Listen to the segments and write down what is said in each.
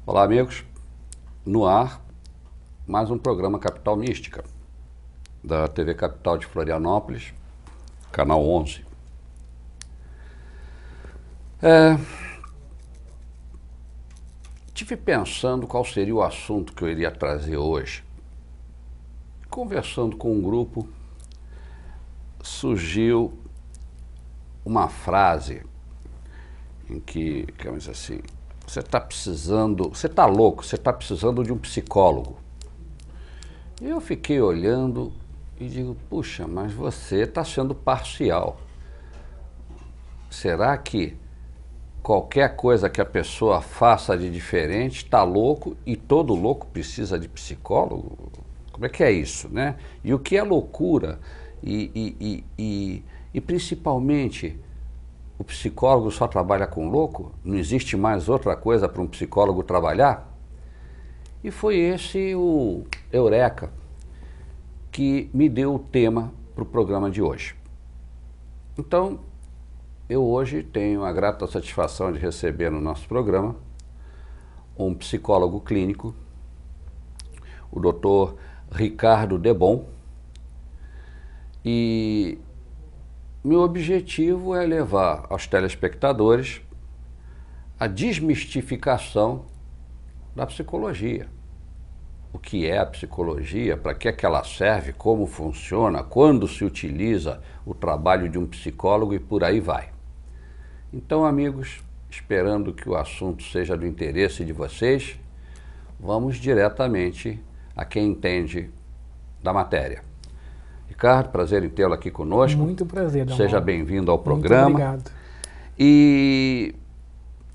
Olá, amigos. No ar, mais um programa Capital Mística, da TV Capital de Florianópolis, canal 11. Tive pensando qual seria o assunto que eu iria trazer hoje. Conversando com um grupo, surgiu uma frase em que, digamos assim, você está louco, você está precisando de um psicólogo. E eu fiquei olhando e digo, puxa, mas você está sendo parcial. Será que qualquer coisa que a pessoa faça de diferente está louco e todo louco precisa de psicólogo? Como é que é isso, né? E o que é loucura? E principalmente, o psicólogo só trabalha com louco? Não existe mais outra coisa para um psicólogo trabalhar? E foi esse o eureka que me deu o tema para o programa de hoje. Então, eu hoje tenho a grata satisfação de receber no nosso programa um psicólogo clínico, o Dr. Ricardo Debon, e meu objetivo é levar aos telespectadores a desmistificação da psicologia. O que é a psicologia, para que é que ela serve, como funciona, quando se utiliza o trabalho de um psicólogo e por aí vai. Então, amigos, esperando que o assunto seja do interesse de vocês, vamos diretamente a quem entende da matéria. Ricardo, prazer em tê-lo aqui conosco. Muito prazer, Dalmau. Seja bem-vindo ao programa. Muito obrigado. E,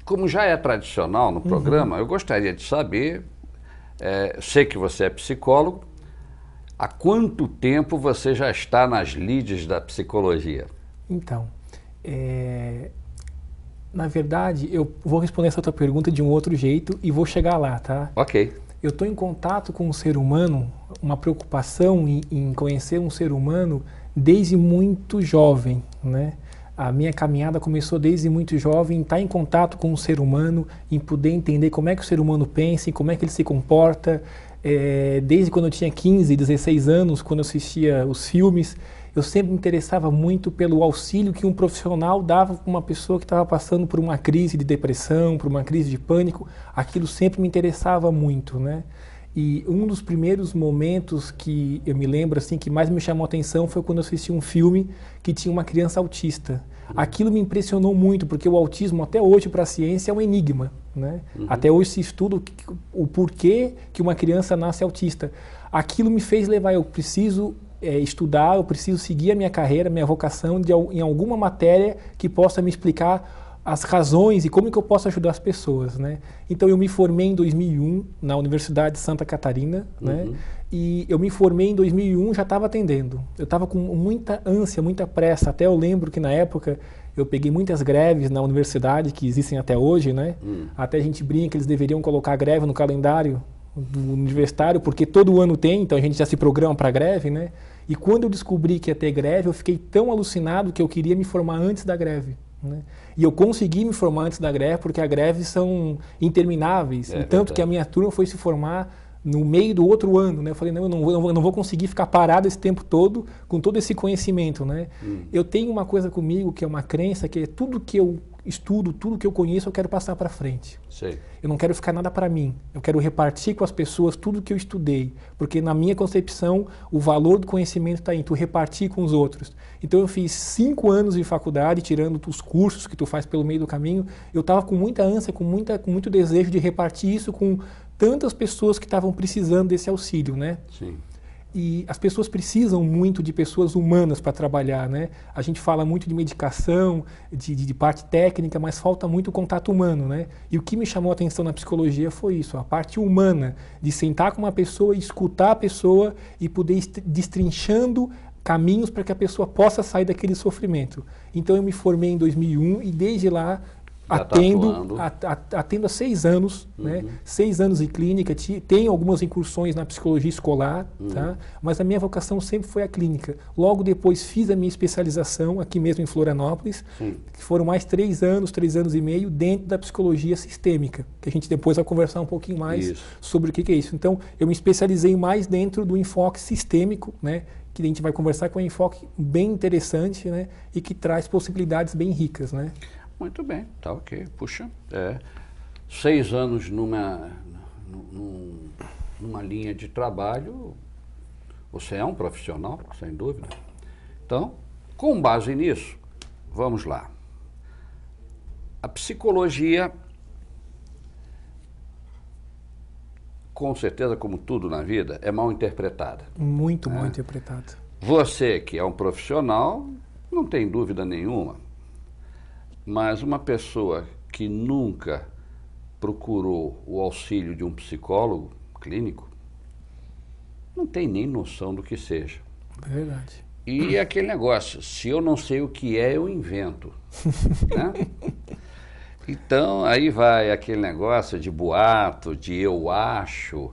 como já é tradicional no programa, eu gostaria de saber, sei que você é psicólogo, há quanto tempo você já está nas lides da psicologia? Então, na verdade, eu vou responder essa tua pergunta de um outro jeito e vou chegar lá, tá? Ok. Eu estou em contato com o ser humano, uma preocupação em conhecer um ser humano desde muito jovem, né? A minha caminhada começou desde muito jovem, em estar em contato com o ser humano, em poder entender como é que o ser humano pensa, e como é que ele se comporta. Desde quando eu tinha 15, 16 anos, quando eu assistia os filmes, eu sempre me interessava muito pelo auxílio que um profissional dava para uma pessoa que estava passando por uma crise de depressão, por uma crise de pânico. Aquilo sempre me interessava muito, né? E um dos primeiros momentos que eu me lembro assim que mais me chamou a atenção foi quando eu assisti um filme que tinha uma criança autista. Aquilo me impressionou muito, porque o autismo até hoje para a ciência é um enigma, né? Até hoje se estuda o porquê que uma criança nasce autista. Aquilo me fez levar, eu preciso estudar, eu preciso seguir a minha carreira, minha vocação em alguma matéria que possa me explicar as razões e como que eu posso ajudar as pessoas, né? Então eu me formei em 2001 na Universidade de Santa Catarina, né? E eu me formei em 2001, já estava atendendo. Eu estava com muita ânsia, muita pressa. Até eu lembro que na época eu peguei muitas greves na universidade, que existem até hoje, né? Até a gente brinca que eles deveriam colocar greve no calendário do universitário, porque todo ano tem, então a gente já se programa para greve, né? E quando eu descobri que ia ter greve, eu fiquei tão alucinado que eu queria me formar antes da greve, né? E eu consegui me formar antes da greve, porque as greves são intermináveis, tanto que a minha turma foi se formar no meio do outro ano, né? Eu falei, não, eu não vou conseguir ficar parado esse tempo todo com todo esse conhecimento, né? Eu tenho uma coisa comigo que é uma crença, que é tudo que eu estudo, tudo que eu conheço, eu quero passar para frente. Sei. Eu não quero ficar nada para mim. Eu quero repartir com as pessoas tudo que eu estudei. Porque na minha concepção, o valor do conhecimento está em tu repartir com os outros. Então eu fiz 5 anos de faculdade, tirando os cursos que tu faz pelo meio do caminho. Eu estava com muita ânsia, com muito desejo de repartir isso com tantas pessoas que estavam precisando desse auxílio, né? Sim. E as pessoas precisam muito de pessoas humanas para trabalhar, né? A gente fala muito de medicação, de parte técnica, mas falta muito o contato humano, né? E o que me chamou a atenção na psicologia foi isso, a parte humana, de sentar com uma pessoa, escutar a pessoa e poder ir destrinchando caminhos para que a pessoa possa sair daquele sofrimento. Então eu me formei em 2001 e desde lá Atendo há 6 anos, né? 6 anos em clínica, tenho algumas incursões na psicologia escolar, tá? Mas a minha vocação sempre foi a clínica. Logo depois fiz a minha especialização aqui mesmo em Florianópolis, que foram mais 3 anos e meio dentro da psicologia sistêmica, que a gente depois vai conversar um pouquinho mais sobre o que é isso. Então, eu me especializei mais dentro do enfoque sistêmico, né? Que a gente vai conversar com um enfoque bem interessante, né? E que traz possibilidades bem ricas, né? Muito bem, tá ok. Puxa, 6 anos numa linha de trabalho, você é um profissional, sem dúvida. Então, com base nisso, vamos lá. A psicologia, com certeza, como tudo na vida, é mal interpretada. Muito mal interpretada. Você, que é um profissional, não tem dúvida nenhuma. Mas uma pessoa que nunca procurou o auxílio de um psicólogo clínico não tem nem noção do que seja. É verdade. E aquele negócio, se eu não sei o que é, eu invento. Né? Então, aí vai aquele negócio de boato, de eu acho,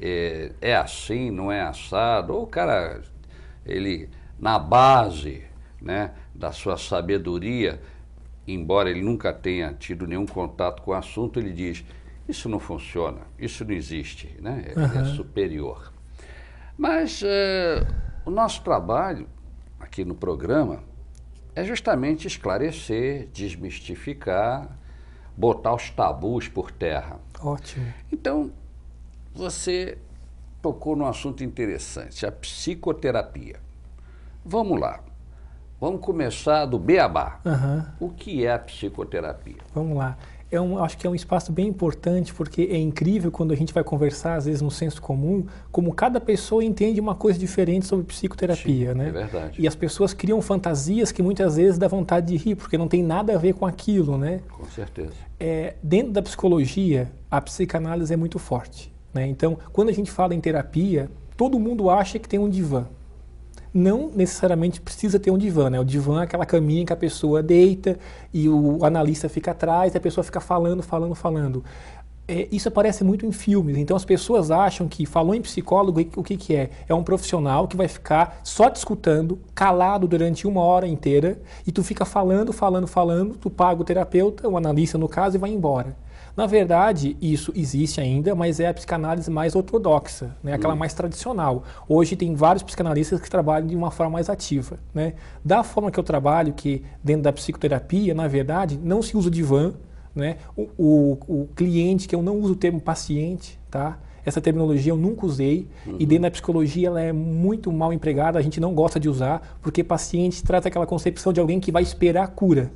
é assim, não é assado. Ou o cara, ele, na base, né, da sua sabedoria, embora ele nunca tenha tido nenhum contato com o assunto, ele diz, isso não funciona, isso não existe, né? Ele é superior. Mas o nosso trabalho aqui no programa é justamente esclarecer, desmistificar, botar os tabus por terra. Ótimo. Então, você tocou num assunto interessante, a psicoterapia. Vamos lá. Vamos começar do beabá. O que é a psicoterapia? Vamos lá. Acho que é um espaço bem importante, porque é incrível quando a gente vai conversar, às vezes no senso comum, como cada pessoa entende uma coisa diferente sobre psicoterapia, né? É verdade. E as pessoas criam fantasias que muitas vezes dá vontade de rir, porque não tem nada a ver com aquilo, né? Com certeza. Dentro da psicologia, a psicanálise é muito forte, né? Então, quando a gente fala em terapia, todo mundo acha que tem um divã. Não necessariamente precisa ter um divã, né? O divã é aquela caminha que a pessoa deita e o analista fica atrás e a pessoa fica falando. Isso aparece muito em filmes, então as pessoas acham que falou em psicólogo, o que é? É um profissional que vai ficar só te escutando, calado durante 1 hora inteira e tu fica falando, tu paga o terapeuta, o analista no caso, e vai embora. Na verdade, isso existe ainda, mas é a psicanálise mais ortodoxa, né? Aquela mais tradicional. Hoje tem vários psicanalistas que trabalham de uma forma mais ativa, né? Da forma que eu trabalho, que dentro da psicoterapia, na verdade, não se usa o divã, né? O cliente, que eu não uso o termo paciente, tá? Essa terminologia eu nunca usei, e dentro da psicologia ela é muito mal empregada, a gente não gosta de usar, porque paciente trata aquela concepção de alguém que vai esperar a cura.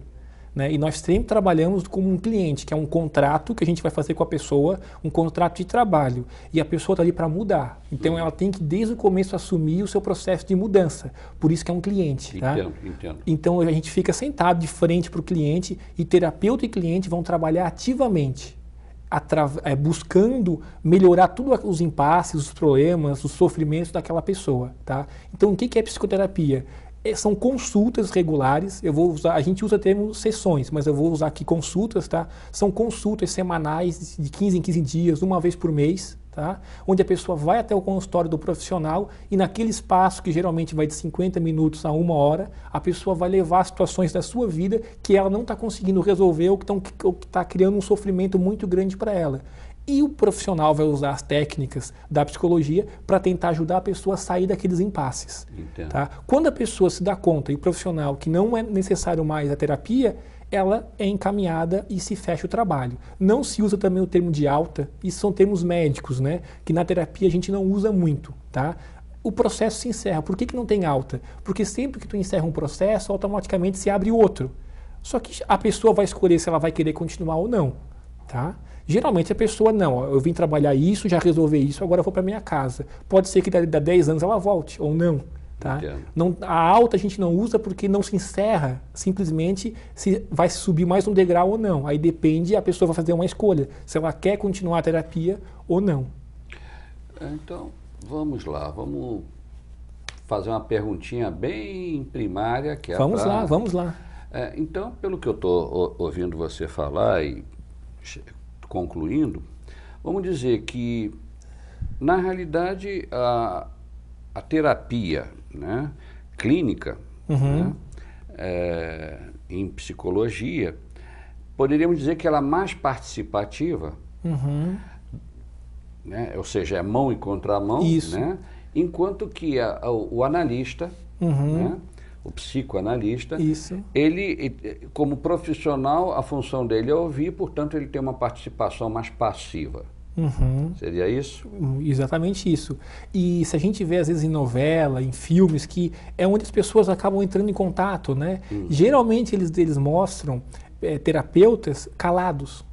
Né? E nós sempre trabalhamos como um cliente, que é um contrato que a gente vai fazer com a pessoa, um contrato de trabalho. E a pessoa está ali para mudar. Então ela tem que, desde o começo, assumir o seu processo de mudança. Por isso que é um cliente. Tá? Entendo. Então a gente fica sentado de frente para o cliente e terapeuta e cliente vão trabalhar ativamente, buscando melhorar todos os impasses, os problemas, os sofrimentos daquela pessoa. Tá? Então o que é psicoterapia? São consultas regulares, a gente usa o termo sessões, mas eu vou usar aqui consultas, tá? São consultas semanais, de 15 em 15 dias, 1 vez por mês, tá? Onde a pessoa vai até o consultório do profissional e naquele espaço, que geralmente vai de 50 minutos a 1 hora, a pessoa vai levar situações da sua vida que ela não está conseguindo resolver ou que está criando um sofrimento muito grande para ela. E o profissional vai usar as técnicas da psicologia para tentar ajudar a pessoa a sair daqueles impasses. Tá? Quando a pessoa se dá conta, e o profissional, que não é necessário mais a terapia, ela é encaminhada e se fecha o trabalho. Não se usa também o termo de alta, isso são termos médicos, né? Que na terapia a gente não usa muito. Tá? O processo se encerra. Por que não tem alta? Porque sempre que tu encerra um processo, automaticamente se abre outro. Só que a pessoa vai escolher se ela vai querer continuar ou não. Tá? Geralmente a pessoa, não, eu vim trabalhar isso, já resolvi isso, agora eu vou para minha casa. Pode ser que daqui a 10 anos ela volte, ou não. Tá? Não, a alta a gente não usa porque não se encerra simplesmente se vai subir mais um degrau ou não. Aí depende, a pessoa vai fazer uma escolha, se ela quer continuar a terapia ou não. Então, vamos lá, vamos fazer uma perguntinha bem primária. Que é vamos lá. Então, pelo que eu estou ouvindo você falar e concluindo, vamos dizer que, na realidade, a terapia, né, clínica, né, em psicologia, poderíamos dizer que ela é mais participativa, né, ou seja, é mão e contramão, né, enquanto que o analista, né, o psicoanalista, ele, como profissional, a função dele é ouvir, portanto, ele tem uma participação mais passiva. Seria isso? Exatamente isso. E se a gente vê, às vezes, em novela, em filmes, que é onde as pessoas acabam entrando em contato, né? Geralmente eles mostram terapeutas calados.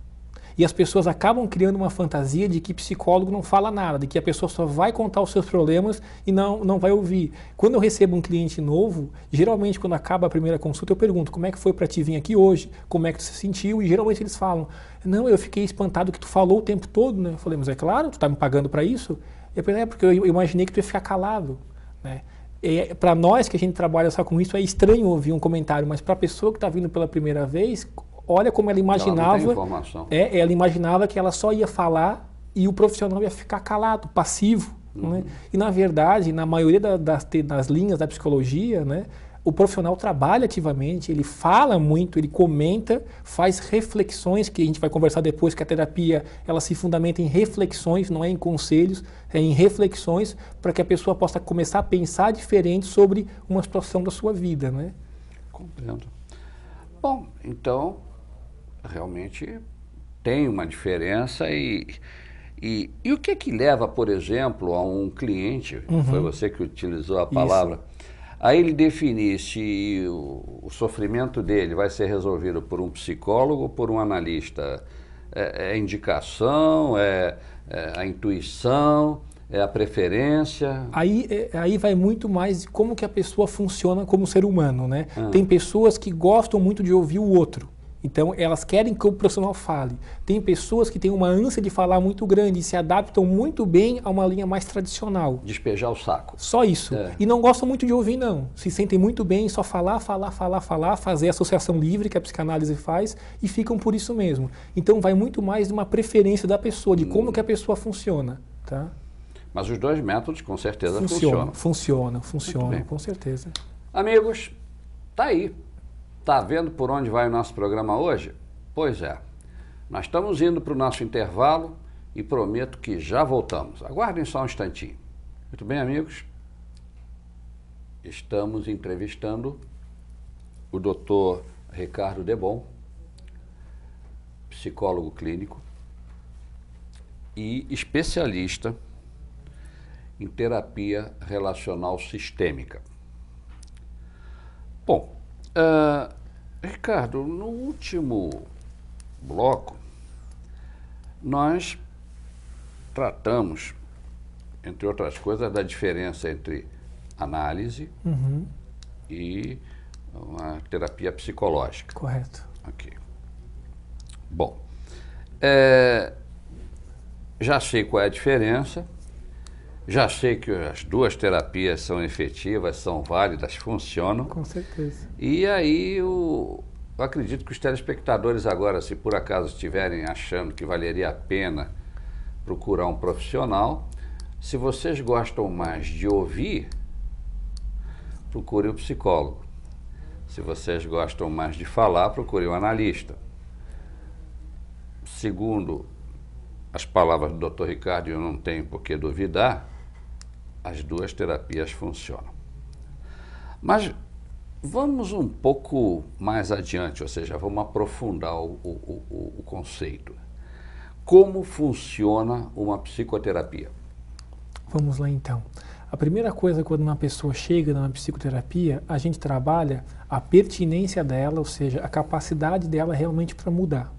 E as pessoas acabam criando uma fantasia de que psicólogo não fala nada, de que a pessoa só vai contar os seus problemas e não vai ouvir. Quando eu recebo um cliente novo, geralmente quando acaba a primeira consulta, eu pergunto: como é que foi para ti vir aqui hoje? Como é que tu se sentiu? E geralmente eles falam: não, eu fiquei espantado que tu falou o tempo todo, né? Eu falei: mas é claro, tu tá me pagando para isso? Eu falei: porque eu imaginei que tu ia ficar calado, né? Para nós que a gente trabalha só com isso, é estranho ouvir um comentário, mas para a pessoa que está vindo pela primeira vez, olha como ela imaginava. Ela imaginava que ela só ia falar e o profissional ia ficar calado, passivo. Né? E na verdade, na maioria das linhas da psicologia, né, o profissional trabalha ativamente, ele fala muito, ele comenta, faz reflexões, que a gente vai conversar depois, que a terapia ela se fundamenta em reflexões, não é em conselhos, é em reflexões, para que a pessoa possa começar a pensar diferente sobre uma situação da sua vida. Né? Compreendo. Bom, então, realmente tem uma diferença e o que leva, por exemplo, a um cliente, foi você que utilizou a palavra, a ele definir se o sofrimento dele vai ser resolvido por um psicólogo ou por um analista? É indicação, é a intuição, é a preferência? Aí vai muito mais de como que a pessoa funciona como ser humano, né? Tem pessoas que gostam muito de ouvir o outro. Então, elas querem que o profissional fale. Tem pessoas que têm uma ânsia de falar muito grande e se adaptam muito bem a uma linha mais tradicional. Despejar o saco. Só isso. E não gostam muito de ouvir, não. Se sentem muito bem em só falar, fazer a associação livre que a psicanálise faz e ficam por isso mesmo. Então, vai muito mais de uma preferência da pessoa, de como que a pessoa funciona. Tá? Mas os dois métodos, com certeza, funcionam. Funcionam, com certeza. Amigos, tá aí. Está vendo por onde vai o nosso programa hoje? Pois é, nós estamos indo para o nosso intervalo e prometo que já voltamos. Aguardem só um instantinho. Muito bem, amigos? Estamos entrevistando o Dr. Ricardo Debon, psicólogo clínico e especialista em terapia relacional sistêmica. Bom, Ricardo, no último bloco, nós tratamos, entre outras coisas, da diferença entre análise e uma terapia psicológica. Correto. Ok. Bom, já sei qual é a diferença, já sei que as duas terapias são efetivas, são válidas, funcionam. Com certeza. E aí eu acredito que os telespectadores agora, se por acaso estiverem achando que valeria a pena procurar um profissional, se vocês gostam mais de ouvir, procure o psicólogo. Se vocês gostam mais de falar, procure o analista. Segundo as palavras do Dr. Ricardo, eu não tenho por que duvidar, as duas terapias funcionam. Mas vamos um pouco mais adiante, ou seja, vamos aprofundar o conceito. Como funciona uma psicoterapia? Vamos lá então. A primeira coisa, quando uma pessoa chega numa psicoterapia, a gente trabalha a pertinência dela, ou seja, a capacidade dela realmente para mudar.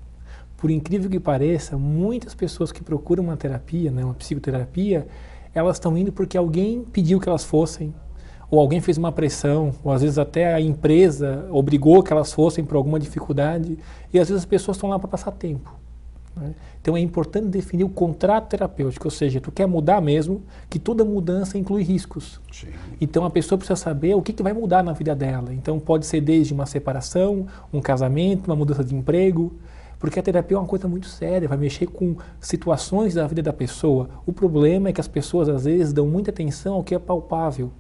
Por incrível que pareça, muitas pessoas que procuram uma terapia, né, uma psicoterapia, elas estão indo porque alguém pediu que elas fossem, ou alguém fez uma pressão, ou às vezes até a empresa obrigou que elas fossem por alguma dificuldade, e às vezes as pessoas estão lá para passar tempo. né? Então é importante definir o contrato terapêutico, ou seja, tu quer mudar mesmo, que toda mudança inclui riscos. Sim. Então a pessoa precisa saber o que vai mudar na vida dela. Então pode ser desde uma separação, um casamento, uma mudança de emprego, porque a terapia é uma coisa muito séria, vai mexer com situações da vida da pessoa. O problema é que as pessoas às vezes dão muita atenção ao que é palpável,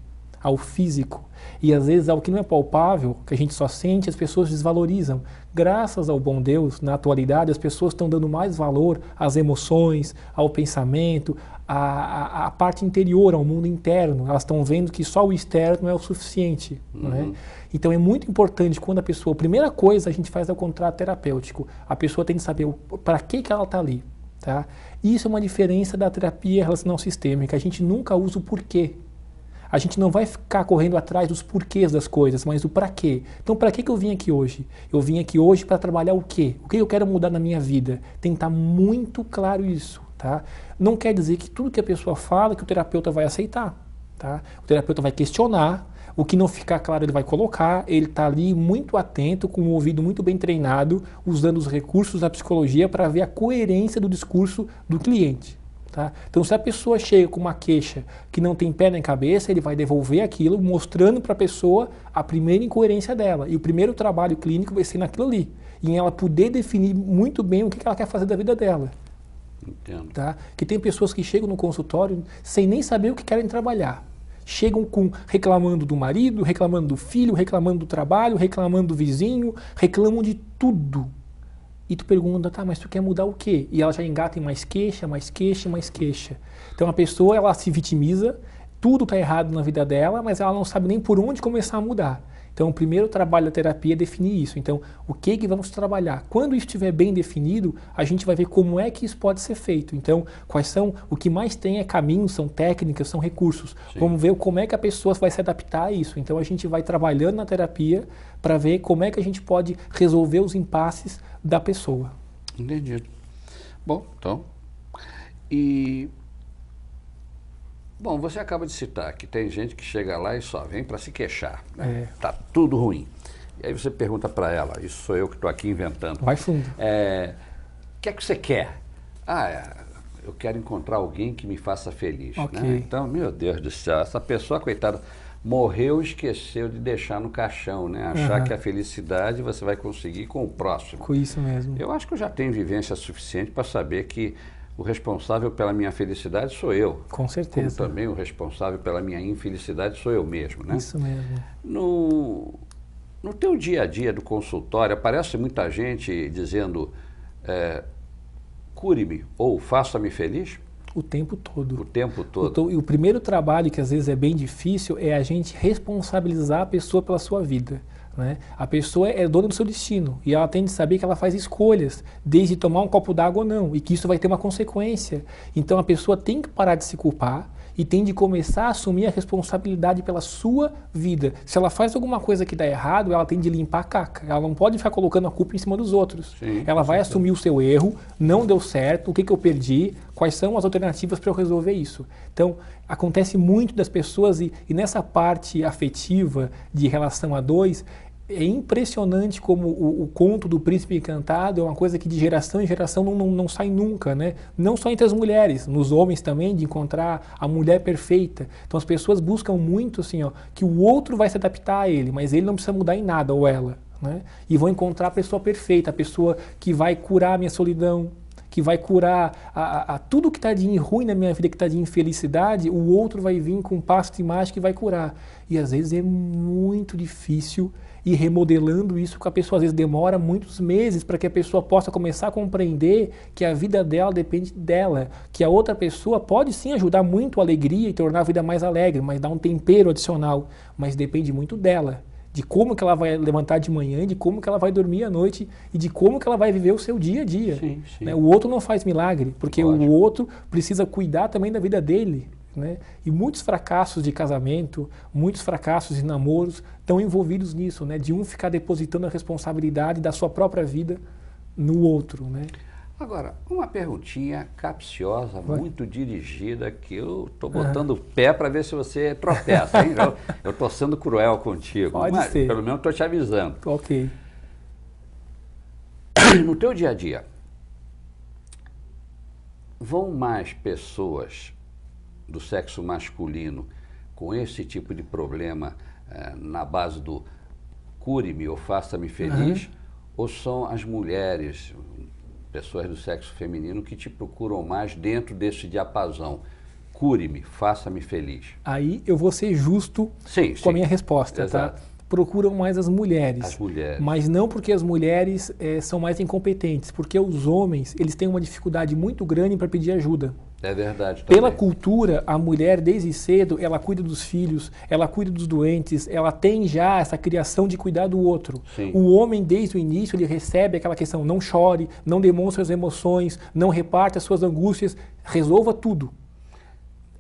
ao físico. E às vezes ao que não é palpável, que a gente só sente, as pessoas desvalorizam. Graças ao bom Deus, na atualidade, as pessoas estão dando mais valor às emoções, ao pensamento, à parte interior, ao mundo interno. Elas estão vendo que só o externo é o suficiente. Né? Então é muito importante quando a pessoa, a primeira coisa a gente faz é o contrato terapêutico. A pessoa tem que saber para que ela está ali. Tá? Isso é uma diferença da terapia relacional sistêmica. A gente nunca usa o porquê. A gente não vai ficar correndo atrás dos porquês das coisas, mas o para quê. Então, para que eu vim aqui hoje? Eu vim aqui hoje para trabalhar o quê? O que eu quero mudar na minha vida? Tem que estar muito claro isso, tá? Não quer dizer que tudo que a pessoa fala que o terapeuta vai aceitar, tá? O terapeuta vai questionar, o que não ficar claro ele vai colocar, ele está ali muito atento, com o ouvido muito bem treinado, usando os recursos da psicologia para ver a coerência do discurso do cliente. Tá? Então, se a pessoa chega com uma queixa que não tem pé nem cabeça, ele vai devolver aquilo, mostrando para a pessoa a primeira incoerência dela. E o primeiro trabalho clínico vai ser naquilo ali, em ela poder definir muito bem o que ela quer fazer da vida dela. Entendo. Tá? Que tem pessoas que chegam no consultório sem nem saber o que querem trabalhar. Chegam reclamando do marido, reclamando do filho, reclamando do trabalho, reclamando do vizinho, reclamam de tudo. E tu pergunta, tá, mas tu quer mudar o quê? E ela já engata em mais queixa, mais queixa, mais queixa. Então a pessoa, ela se vitimiza, tudo está errado na vida dela, mas ela não sabe nem por onde começar a mudar. Então o primeiro trabalho da terapia é definir isso. Então o que vamos trabalhar? Quando isso estiver bem definido, a gente vai ver como é que isso pode ser feito. Então o que mais tem é caminhos, são técnicas, são recursos. Sim. Vamos ver como é que a pessoa vai se adaptar a isso. Então a gente vai trabalhando na terapia para ver como é que a gente pode resolver os impasses da pessoa. Entendido. Bom, então, bom, você acaba de citar que tem gente que chega lá e só vem para se queixar, né? Tá tudo ruim. E aí você pergunta para ela, isso sou eu que estou aqui inventando. Vai fundo. O que é que você quer? Eu quero encontrar alguém que me faça feliz. Okay. Né? Então, meu Deus do céu, essa pessoa, coitada, morreu e esqueceu de deixar no caixão, né? Achar que a felicidade você vai conseguir com o próximo. Com isso mesmo. Eu acho que eu já tenho vivência suficiente para saber que o responsável pela minha felicidade sou eu. Com certeza. Como também o responsável pela minha infelicidade sou eu mesmo, né? Isso mesmo. No teu dia a dia do consultório, aparece muita gente dizendo cure-me ou faça-me feliz? O tempo todo. O tempo todo. E o primeiro trabalho, que às vezes é bem difícil, é a gente responsabilizar a pessoa pela sua vida. Né? A pessoa é dona do seu destino e ela tem de saber que ela faz escolhas, desde tomar um copo d'água ou não, e que isso vai ter uma consequência. Então a pessoa tem que parar de se culpar e tem de começar a assumir a responsabilidade pela sua vida. Se ela faz alguma coisa que dá errado, ela tem de limpar a caca. Ela não pode ficar colocando a culpa em cima dos outros. Sim, ela vai assumir o seu erro, não deu certo, o que eu perdi, quais são as alternativas para eu resolver isso. Então, acontece muito das pessoas e nessa parte afetiva de relação a dois, é impressionante como o conto do Príncipe Encantado é uma coisa que de geração em geração não sai nunca, né? Não só entre as mulheres, nos homens também, de encontrar a mulher perfeita. Então as pessoas buscam muito assim, ó, que o outro vai se adaptar a ele, mas ele não precisa mudar em nada, ou ela. Né? E vão encontrar a pessoa perfeita, a pessoa que vai curar a minha solidão, que vai curar a tudo que está de ruim na minha vida, que está de infelicidade, o outro vai vir com um passo de mágica e vai curar. E às vezes é muito difícil ir remodelando isso, que a pessoa às vezes demora muitos meses para que a pessoa possa começar a compreender que a vida dela depende dela, que a outra pessoa pode sim ajudar muito a alegria e tornar a vida mais alegre, mas dá um tempero adicional, mas depende muito dela. De como que ela vai levantar de manhã, de como que ela vai dormir à noite e de como que ela vai viver o seu dia a dia. Sim, sim. Né? O outro não faz milagre, porque Lógico. O outro precisa cuidar também da vida dele. Né? E muitos fracassos de casamento, muitos fracassos de namoros estão envolvidos nisso, né? De um ficar depositando a responsabilidade da sua própria vida no outro. Né? Agora, uma perguntinha capciosa, muito dirigida, que eu estou botando o pé para ver se você tropeça, hein? Eu estou sendo cruel contigo, Pode mas ser. Pelo menos estou te avisando. Ok. No teu dia a dia, vão mais pessoas do sexo masculino com esse tipo de problema na base do cure-me ou faça-me feliz, ou são as mulheres, pessoas do sexo feminino que te procuram mais dentro desse diapasão? Cure-me, faça-me feliz. Aí eu vou ser justo com a minha resposta, Exato. tá? Procuram mais as mulheres. As mulheres. Mas não porque as mulheres são mais incompetentes, porque os homens, eles têm uma dificuldade muito grande para pedir ajuda. É verdade também. Pela cultura, a mulher, desde cedo, ela cuida dos filhos, ela cuida dos doentes, ela tem já essa criação de cuidar do outro. Sim. O homem, desde o início, ele recebe aquela questão, não chore, não demonstre as emoções, não reparte as suas angústias, resolva tudo.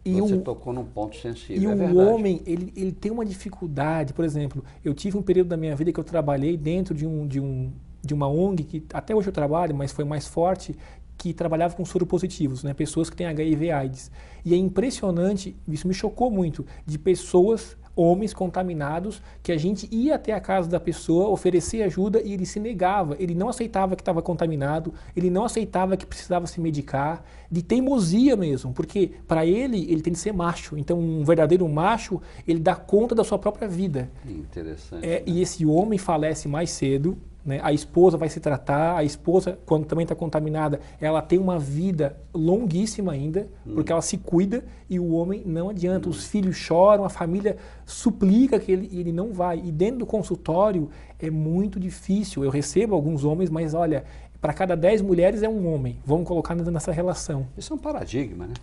E Você tocou num ponto sensível, e é o verdade. homem, ele tem uma dificuldade. Por exemplo, eu tive um período da minha vida que eu trabalhei dentro de uma ONG, que até hoje eu trabalho, mas foi mais forte, que trabalhava com soropositivos, né? Pessoas que têm HIV/AIDS. E é impressionante, isso me chocou muito, de pessoas, homens contaminados, que a gente ia até a casa da pessoa, oferecer ajuda e ele se negava, ele não aceitava que estava contaminado, ele não aceitava que precisava se medicar, de teimosia mesmo, porque para ele tem de ser macho. Então um verdadeiro macho, ele dá conta da sua própria vida. Interessante. Né? E esse homem falece mais cedo, né? A esposa vai se tratar, a esposa, quando também está contaminada, ela tem uma vida longuíssima ainda, porque ela se cuida, e o homem não adianta. Os filhos choram, a família suplica que ele não vai. E dentro do consultório é muito difícil. Eu recebo alguns homens, mas olha, para cada 10 mulheres é um homem. Vamos colocar nessa relação. Isso é um paradigma, né?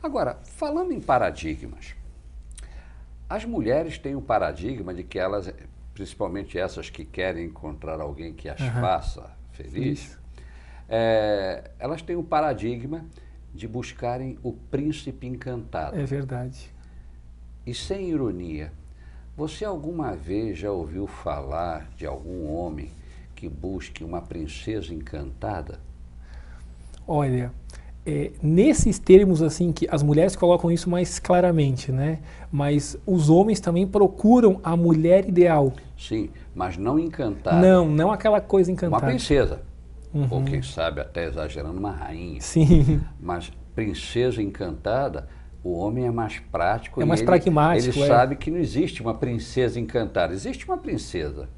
Agora, falando em paradigmas, as mulheres têm o paradigma de que elas, principalmente essas que querem encontrar alguém que as faça feliz, elas têm o paradigma de buscarem o príncipe encantado. É verdade. E sem ironia, você alguma vez já ouviu falar de algum homem que busque uma princesa encantada? Olha, nesses termos assim, que as mulheres colocam isso mais claramente, né? Mas os homens também procuram a mulher ideal. Sim, mas não encantada. Não aquela coisa encantada. Uma princesa. Ou quem sabe, até exagerando, uma rainha. Sim. Mas princesa encantada, o homem é mais prático. É mais pragmático. Ele sabe que não existe uma princesa encantada, existe uma princesa.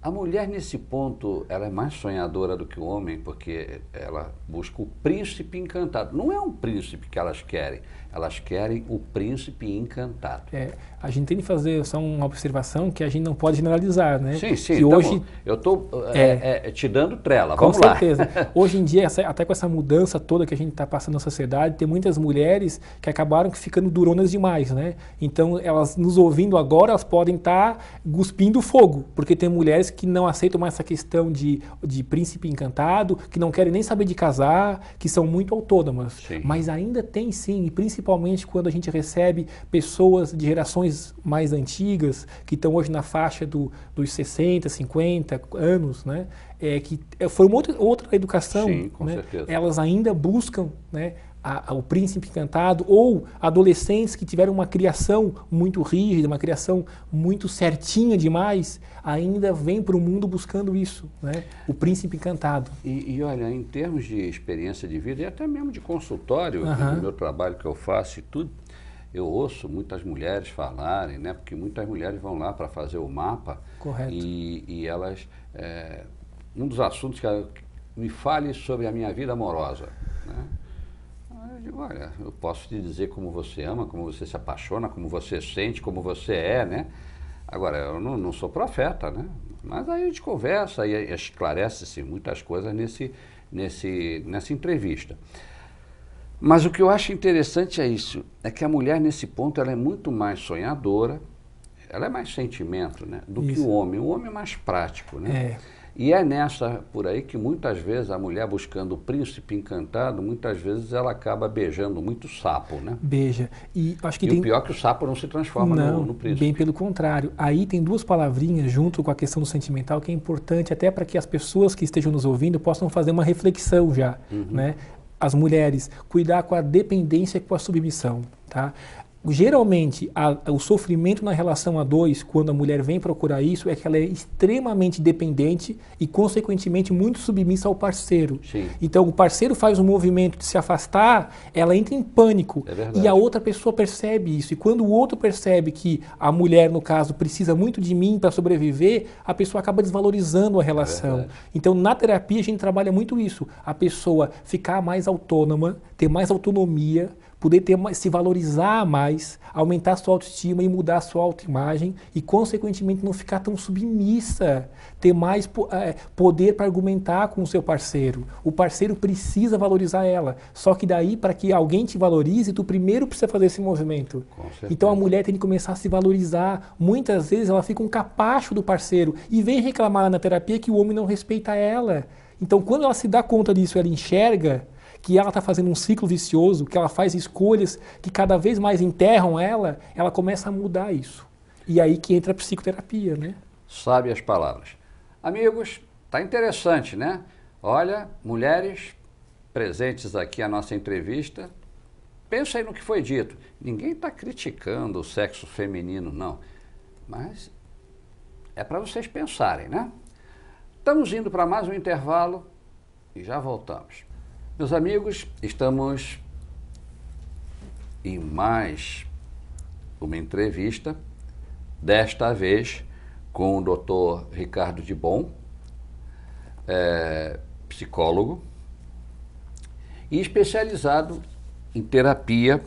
A mulher, nesse ponto, ela é mais sonhadora do que o homem, porque ela busca o príncipe encantado. Não é um príncipe que elas querem o príncipe encantado. A gente tem que fazer só uma observação que a gente não pode generalizar, né? Sim, sim. Que hoje, eu estou te dando trela, com vamos lá. certeza. Hoje em dia, até com essa mudança toda que a gente está passando na sociedade, tem muitas mulheres que acabaram ficando duronas demais, né? Então, elas nos ouvindo agora, elas podem estar cuspindo fogo, porque tem mulheres que não aceitam mais essa questão de príncipe encantado, que não querem nem saber de casar, que são muito autônomas. Sim. Mas ainda tem sim, e principalmente quando a gente recebe pessoas de gerações mais antigas, que estão hoje na faixa dos 60, 50 anos, né? Que foi uma outra educação. Sim, com né? certeza. Elas ainda buscam, né, o príncipe encantado, ou adolescentes que tiveram uma criação muito rígida, uma criação muito certinha demais, ainda vêm para o mundo buscando isso, né? O príncipe encantado. E olha, em termos de experiência de vida e até mesmo de consultório, no meu trabalho que eu faço e tudo, eu ouço muitas mulheres falarem, né? Porque muitas mulheres vão lá para fazer o mapa. Correto. E elas... um dos assuntos que me fale sobre a minha vida amorosa, né? Eu digo, olha, eu posso te dizer como você ama, como você se apaixona, como você sente, como você é, né? Agora, eu não sou profeta, né? Mas aí a gente conversa e esclarece-se muitas coisas nessa entrevista. Mas o que eu acho interessante é isso, é que a mulher nesse ponto ela é muito mais sonhadora, ela é mais sentimento, né, do que o homem. O homem é mais prático, né? E é nessa por aí que muitas vezes a mulher buscando o príncipe encantado, muitas vezes ela acaba beijando muito sapo, né? Beija. E acho que o pior é que o sapo não se transforma no príncipe. Bem pelo contrário. Aí tem duas palavrinhas junto com a questão do sentimental que é importante até para que as pessoas que estejam nos ouvindo possam fazer uma reflexão já, né? As mulheres, cuidar com a dependência e com a submissão, tá? Geralmente, o sofrimento na relação a dois, quando a mulher vem procurar isso, é que ela é extremamente dependente e, consequentemente, muito submissa ao parceiro. Sim. Então, o parceiro faz um movimento de se afastar, ela entra em pânico. É verdade. E a outra pessoa percebe isso. E quando o outro percebe que a mulher, no caso, precisa muito de mim para sobreviver, a pessoa acaba desvalorizando a relação. Então, na terapia, a gente trabalha muito isso. A pessoa ficar mais autônoma, ter mais autonomia, poder se valorizar mais, aumentar a sua autoestima e mudar a sua autoimagem e, consequentemente, não ficar tão submissa, ter mais poder para argumentar com o seu parceiro. O parceiro precisa valorizar ela, só que daí, para que alguém te valorize, tu primeiro precisa fazer esse movimento. Então, a mulher tem que começar a se valorizar. Muitas vezes, ela fica um capacho do parceiro e vem reclamar na terapia que o homem não respeita ela. Então, quando ela se dá conta disso, ela enxerga que ela está fazendo um ciclo vicioso, que ela faz escolhas que cada vez mais enterram ela, ela começa a mudar isso. E aí que entra a psicoterapia, né? Sabe as palavras. Amigos, tá interessante, né? Olha, mulheres presentes aqui à nossa entrevista, pensa aí no que foi dito. Ninguém está criticando o sexo feminino, não. Mas é para vocês pensarem, né? Estamos indo para mais um intervalo e já voltamos. Meus amigos, estamos em mais uma entrevista, desta vez com o Dr. Ricardo Dibon, psicólogo e especializado em terapia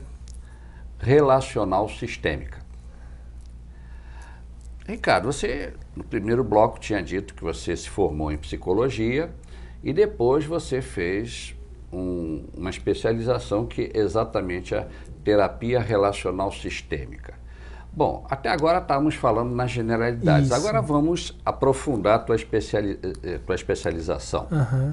relacional sistêmica. Ricardo, você no primeiro bloco tinha dito que você se formou em psicologia e depois você fez uma especialização que é exatamente a terapia relacional sistêmica. Bom, até agora estávamos falando nas generalidades. Isso. Agora vamos aprofundar a tua especialização. Uhum.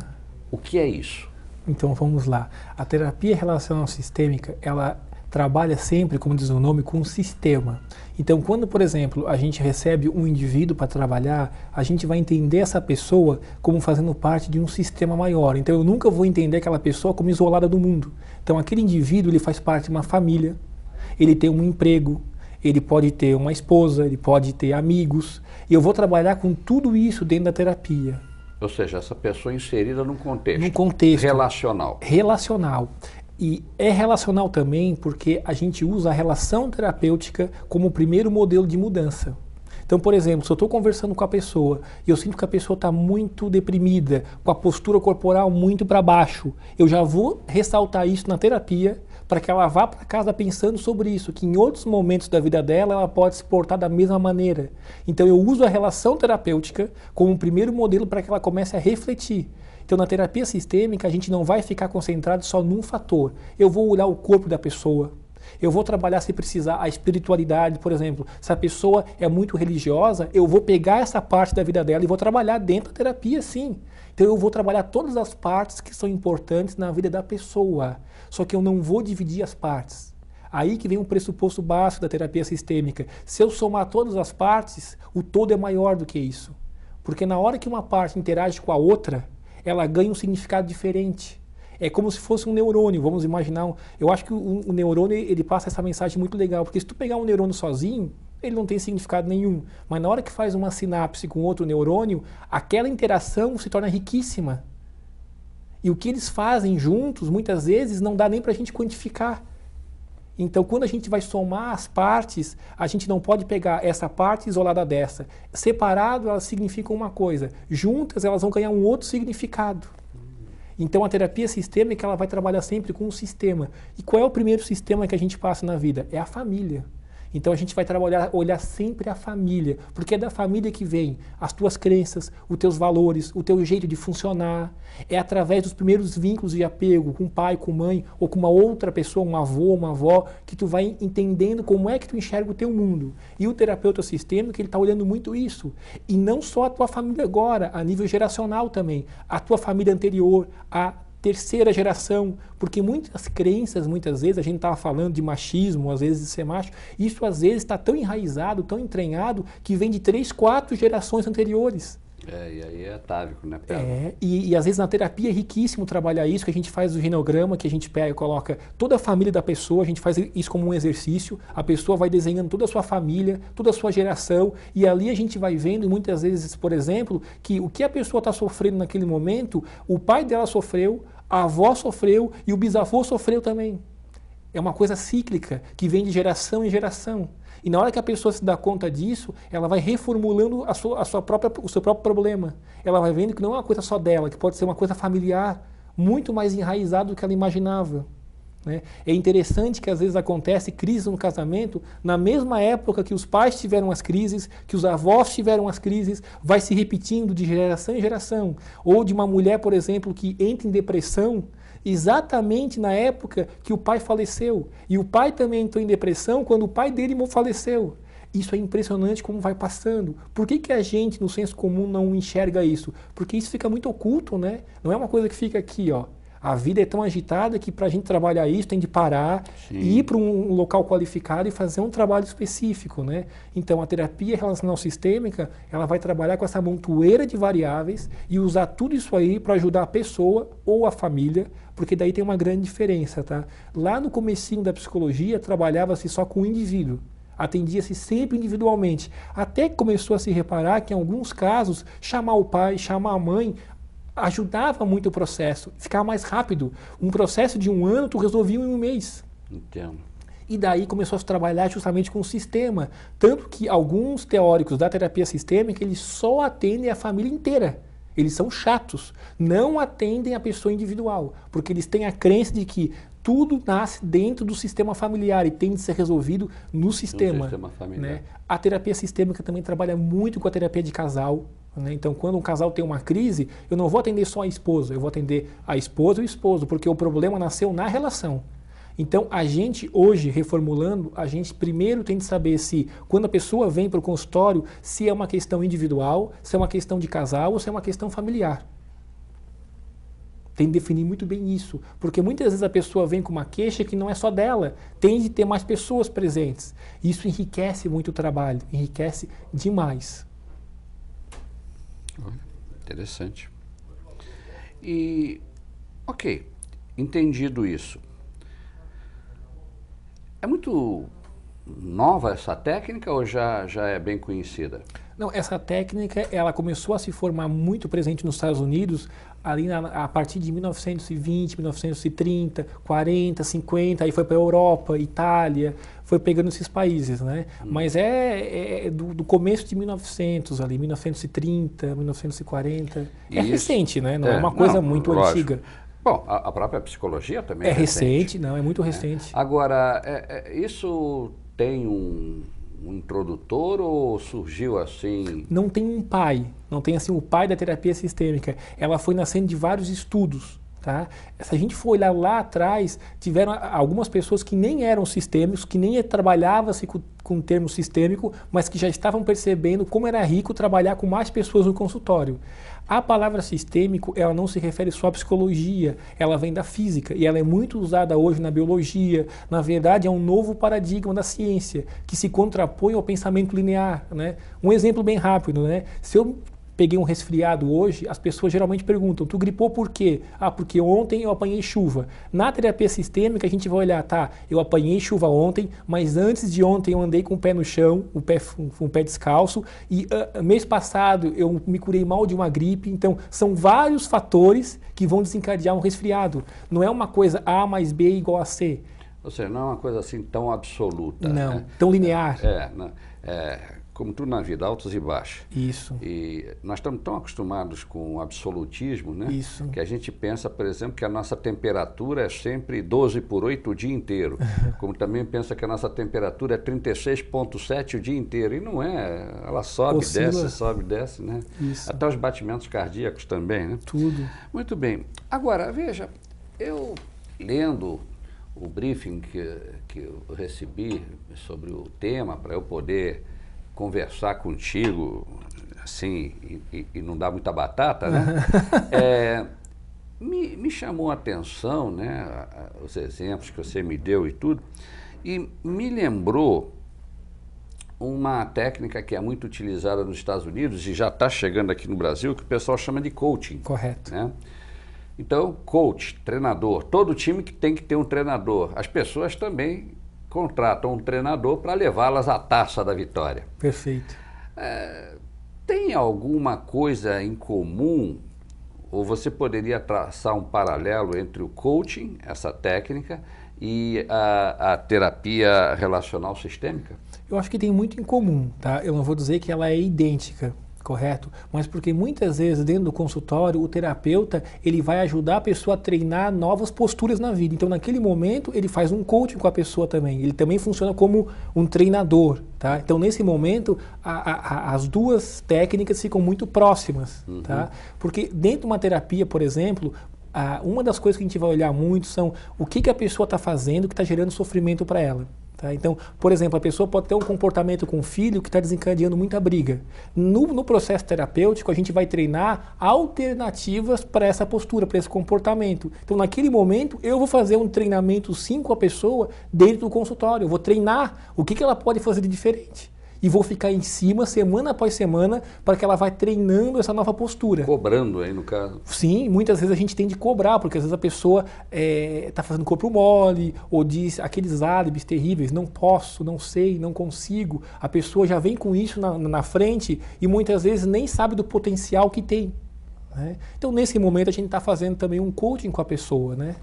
O que é isso? Então vamos lá. A terapia relacional sistêmica, ela trabalha sempre, como diz o nome, com um sistema. Então, quando, por exemplo, a gente recebe um indivíduo para trabalhar, a gente vai entender essa pessoa como fazendo parte de um sistema maior. Então, eu nunca vou entender aquela pessoa como isolada do mundo. Então, aquele indivíduo, ele faz parte de uma família, ele tem um emprego, ele pode ter uma esposa, ele pode ter amigos. E eu vou trabalhar com tudo isso dentro da terapia. Ou seja, essa pessoa inserida num contexto. Num contexto relacional. Relacional. E é relacional também porque a gente usa a relação terapêutica como o primeiro modelo de mudança. Então, por exemplo, se eu estou conversando com a pessoa e eu sinto que a pessoa está muito deprimida, com a postura corporal muito para baixo, eu já vou ressaltar isso na terapia para que ela vá para casa pensando sobre isso, que em outros momentos da vida dela ela pode se portar da mesma maneira. Então, eu uso a relação terapêutica como o primeiro modelo para que ela comece a refletir. Então, na terapia sistêmica, a gente não vai ficar concentrado só num fator. Eu vou olhar o corpo da pessoa, eu vou trabalhar, se precisar, a espiritualidade, por exemplo. Se a pessoa é muito religiosa, eu vou pegar essa parte da vida dela e vou trabalhar dentro da terapia, sim. Então, eu vou trabalhar todas as partes que são importantes na vida da pessoa. Só que eu não vou dividir as partes. Aí que vem um pressuposto básico da terapia sistêmica. Se eu somar todas as partes, o todo é maior do que isso. Porque na hora que uma parte interage com a outra, ela ganha um significado diferente. É como se fosse um neurônio, vamos imaginar. Eu acho que o neurônio, ele passa essa mensagem muito legal, porque se tu pegar um neurônio sozinho, ele não tem significado nenhum. Mas na hora que faz uma sinapse com outro neurônio, aquela interação se torna riquíssima. E o que eles fazem juntos, muitas vezes, não dá nem para a gente quantificar. Então, quando a gente vai somar as partes, a gente não pode pegar essa parte isolada dessa. Separado, elas significam uma coisa. Juntas, elas vão ganhar um outro significado. Então, a terapia sistêmica, ela vai trabalhar sempre com um sistema. E qual é o primeiro sistema que a gente passa na vida? É a família. Então, a gente vai trabalhar, olhar sempre a família, porque é da família que vem as tuas crenças, os teus valores, o teu jeito de funcionar. É através dos primeiros vínculos de apego com pai, com mãe, ou com uma outra pessoa, um avô, uma avó, que tu vai entendendo como é que tu enxerga o teu mundo. E o terapeuta sistêmico, ele está olhando muito isso. E não só a tua família agora, a nível geracional também. A tua família anterior, a terceira geração, porque muitas crenças, muitas vezes, a gente estava falando de machismo, às vezes de ser macho, isso às vezes está tão enraizado, tão entranhado, que vem de 3, 4 gerações anteriores. E aí é atávico, né? E às vezes na terapia é riquíssimo trabalhar isso, que a gente faz o genograma, que a gente pega e coloca toda a família da pessoa, a gente faz isso como um exercício, a pessoa vai desenhando toda a sua família, toda a sua geração, e ali a gente vai vendo, muitas vezes, por exemplo, que o que a pessoa está sofrendo naquele momento, o pai dela sofreu, a avó sofreu e o bisavô sofreu também. É uma coisa cíclica, que vem de geração em geração. E na hora que a pessoa se dá conta disso, ela vai reformulando o seu próprio problema. Ela vai vendo que não é uma coisa só dela, que pode ser uma coisa familiar, muito mais enraizada do que ela imaginava. Né? É interessante que às vezes acontece crise no casamento na mesma época que os pais tiveram as crises, que os avós tiveram as crises, vai se repetindo de geração em geração. Ou de uma mulher, por exemplo, que entra em depressão exatamente na época que o pai faleceu. E o pai também entrou em depressão quando o pai dele faleceu. Isso é impressionante como vai passando. Por que a gente, no senso comum, não enxerga isso? Porque isso fica muito oculto, né? Não é uma coisa que fica aqui, ó. A vida é tão agitada que para a gente trabalhar isso tem de parar, e ir para um local qualificado e fazer um trabalho específico, né? Então a terapia relacional sistêmica, ela vai trabalhar com essa montoeira de variáveis e usar tudo isso aí para ajudar a pessoa ou a família, porque daí tem uma grande diferença, tá? Lá no comecinho da psicologia trabalhava-se só com o indivíduo. Atendia-se sempre individualmente, até que começou a se reparar que em alguns casos chamar o pai, chamar a mãe ajudava muito o processo, ficava mais rápido. Um processo de 1 ano tu resolvia em 1 mês. Entendo. E daí começou a se trabalhar justamente com o sistema, tanto que alguns teóricos da terapia sistêmica eles só atendem a família inteira. Eles são chatos, não atendem a pessoa individual, porque eles têm a crença de que tudo nasce dentro do sistema familiar e tem de ser resolvido no sistema. No sistema familiar. Né? A terapia sistêmica também trabalha muito com a terapia de casal. Né? Então, quando um casal tem uma crise, eu não vou atender só a esposa, eu vou atender a esposa e o esposo, porque o problema nasceu na relação. Então, a gente hoje, reformulando, a gente primeiro tem de saber se, quando a pessoa vem para o consultório, se é uma questão individual, se é uma questão de casal ou se é uma questão familiar. Tem de definir muito bem isso, porque muitas vezes a pessoa vem com uma queixa que não é só dela, tem de ter mais pessoas presentes. Isso enriquece muito o trabalho, enriquece demais. Interessante. E, ok, entendido isso. É muito nova essa técnica ou já é bem conhecida? Não, essa técnica ela começou a se formar muito presente nos Estados Unidos ali a partir de 1920, 1930, 40, 50, aí foi para a Europa, Itália, foi pegando esses países, né? Mas é do começo de 1900 ali, 1930, 1940. É recente, né? Não é uma coisa muito antiga. Bom, a própria psicologia também é recente. Não, é muito recente. Agora, isso tem um introdutor ou surgiu assim? Não tem um pai, não tem assim o pai da terapia sistêmica. Ela foi nascendo de vários estudos. Tá? Se a gente for olhar lá atrás, tiveram algumas pessoas que nem eram sistêmicos, que nem trabalhavam-se com o termo sistêmico, mas que já estavam percebendo como era rico trabalhar com mais pessoas no consultório. A palavra sistêmico, ela não se refere só à psicologia, ela vem da física e ela é muito usada hoje na biologia. Na verdade, é um novo paradigma da ciência, que se contrapõe ao pensamento linear. Né? Um exemplo bem rápido, né? Se eu peguei um resfriado hoje, as pessoas geralmente perguntam, tu gripou por quê? Ah, porque ontem eu apanhei chuva. Na terapia sistêmica a gente vai olhar, tá, eu apanhei chuva ontem, mas antes de ontem eu andei com o pé no chão, um pé descalço, e mês passado eu me curei mal de uma gripe, então são vários fatores que vão desencadear um resfriado. Não é uma coisa A mais B igual a C. Ou seja, não é uma coisa assim tão absoluta. Não, né? tão linear. Como tudo na vida, altos e baixos. Isso. E nós estamos tão acostumados com o absolutismo, né? Isso. Que a gente pensa, por exemplo, que a nossa temperatura é sempre 12/8 o dia inteiro. Como também pensa que a nossa temperatura é 36,7 o dia inteiro. E não é. Ela sobe, desce, sobe, desce, né? Isso. Até os batimentos cardíacos também, né? Tudo. Muito bem. Agora, veja, eu lendo o briefing que eu recebi sobre o tema, para eu poder conversar contigo, assim, e não dar muita batata, né? Me chamou a atenção, né, os exemplos que você me deu e tudo, e me lembrou uma técnica que é muito utilizada nos Estados Unidos e já está chegando aqui no Brasil, que o pessoal chama de coaching. Correto. Né? Então, coach, treinador, todo time que tem que ter um treinador. As pessoas também contratam um treinador para levá-las à taça da vitória. Perfeito. Tem alguma coisa em comum, ou você poderia traçar um paralelo entre o coaching, essa técnica, e a terapia relacional sistêmica? Eu acho que tem muito em comum, tá? Eu não vou dizer que ela é idêntica, correto? Mas porque muitas vezes dentro do consultório o terapeuta ele vai ajudar a pessoa a treinar novas posturas na vida. Então naquele momento ele faz um coaching com a pessoa também. Ele também funciona como um treinador, tá? Então nesse momento as duas técnicas ficam muito próximas, tá? Porque dentro de uma terapia, por exemplo, uma das coisas que a gente vai olhar muito são o que a pessoa está fazendo que está gerando sofrimento para ela. Tá? Então, por exemplo, a pessoa pode ter um comportamento com o filho que está desencadeando muita briga. No processo terapêutico, a gente vai treinar alternativas para essa postura, para esse comportamento. Então, naquele momento, eu vou fazer um treinamento sim com a pessoa dentro do consultório. Eu vou treinar o que ela pode fazer de diferente. E vou ficar em cima, semana após semana, para que ela vá treinando essa nova postura. Cobrando aí, no caso. Sim, muitas vezes a gente tem de cobrar, porque às vezes a pessoa está fazendo corpo mole, ou diz aqueles álibis terríveis, não posso, não sei, não consigo. A pessoa já vem com isso na frente e muitas vezes nem sabe do potencial que tem. Né? Então, nesse momento, a gente está fazendo também um coaching com a pessoa. Né?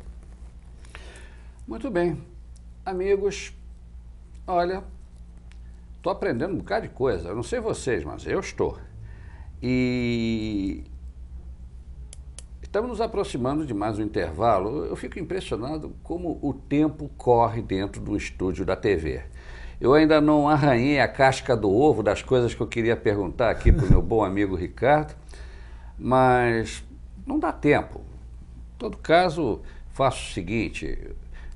Muito bem. Amigos, olha... Estou aprendendo um bocado de coisa, eu não sei vocês, mas eu estou. E estamos nos aproximando de mais um intervalo. Eu fico impressionado como o tempo corre dentro do estúdio da TV. Eu ainda não arranhei a casca do ovo das coisas que eu queria perguntar aqui para o meu bom amigo Ricardo, mas não dá tempo. Em todo caso, faço o seguinte,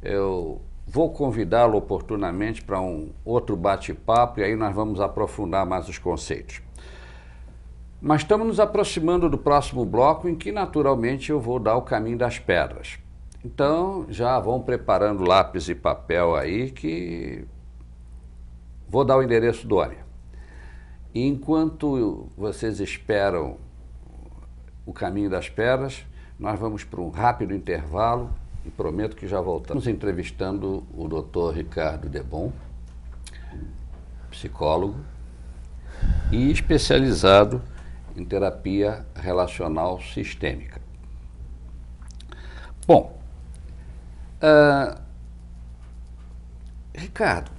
eu... vou convidá-lo oportunamente para um outro bate-papo e aí nós vamos aprofundar mais os conceitos. Mas estamos nos aproximando do próximo bloco em que naturalmente eu vou dar o caminho das pedras. Então já vão preparando lápis e papel aí que vou dar o endereço do homem. E enquanto vocês esperam o caminho das pedras, nós vamos para um rápido intervalo. E prometo que já voltamos entrevistando o Dr. Ricardo Debon, psicólogo e especializado em terapia relacional sistêmica. Bom, Ricardo,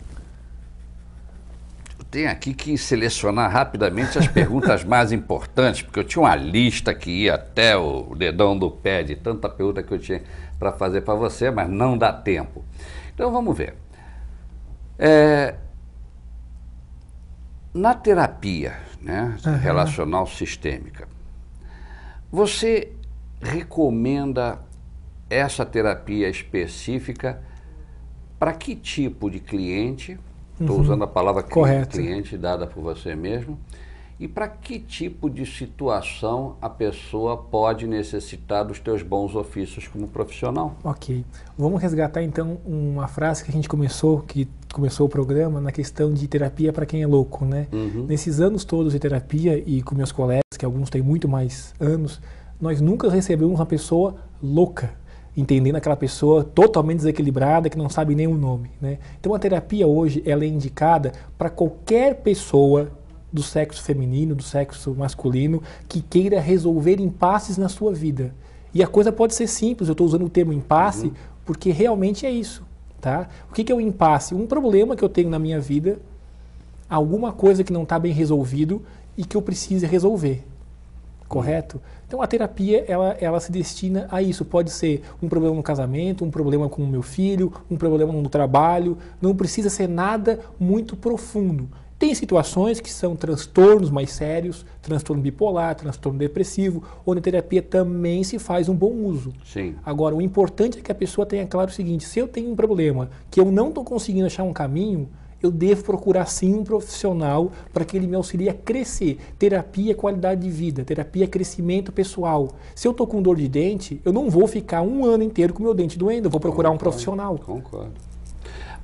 eu tenho aqui que selecionar rapidamente as perguntas mais importantes, porque eu tinha uma lista que ia até o dedão do pé de tanta pergunta que eu tinha para fazer para você, mas não dá tempo. Então vamos ver. Na terapia, né, relacional sistêmica, você recomenda essa terapia específica para que tipo de cliente? Estou usando a palavra cliente dada por você mesmo. E para que tipo de situação a pessoa pode necessitar dos teus bons ofícios como profissional? Ok. Vamos resgatar então uma frase que a gente começou o programa na questão de terapia para quem é louco, né? Nesses anos todos de terapia e com meus colegas, que alguns têm muito mais anos, nós nunca recebemos uma pessoa louca, entendendo aquela pessoa totalmente desequilibrada, que não sabe nem o nome, né? Então a terapia hoje ela é indicada para qualquer pessoa do sexo feminino, do sexo masculino, que queira resolver impasses na sua vida. E a coisa pode ser simples, eu estou usando o termo impasse, porque realmente é isso. Tá? O que é um impasse? Um problema que eu tenho na minha vida, alguma coisa que não está bem resolvido e que eu preciso resolver. Correto? Então a terapia ela se destina a isso. Pode ser um problema no casamento, um problema com o meu filho, um problema no trabalho. Não precisa ser nada muito profundo. Tem situações que são transtornos mais sérios, transtorno bipolar, transtorno depressivo, onde a terapia também se faz um bom uso. Sim. Agora, o importante é que a pessoa tenha claro o seguinte: se eu tenho um problema que eu não estou conseguindo achar um caminho, eu devo procurar sim um profissional para que ele me auxilie a crescer. Terapia é qualidade de vida, terapia é crescimento pessoal. Se eu estou com dor de dente, eu não vou ficar um ano inteiro com o meu dente doendo, eu vou procurar um profissional. Concordo.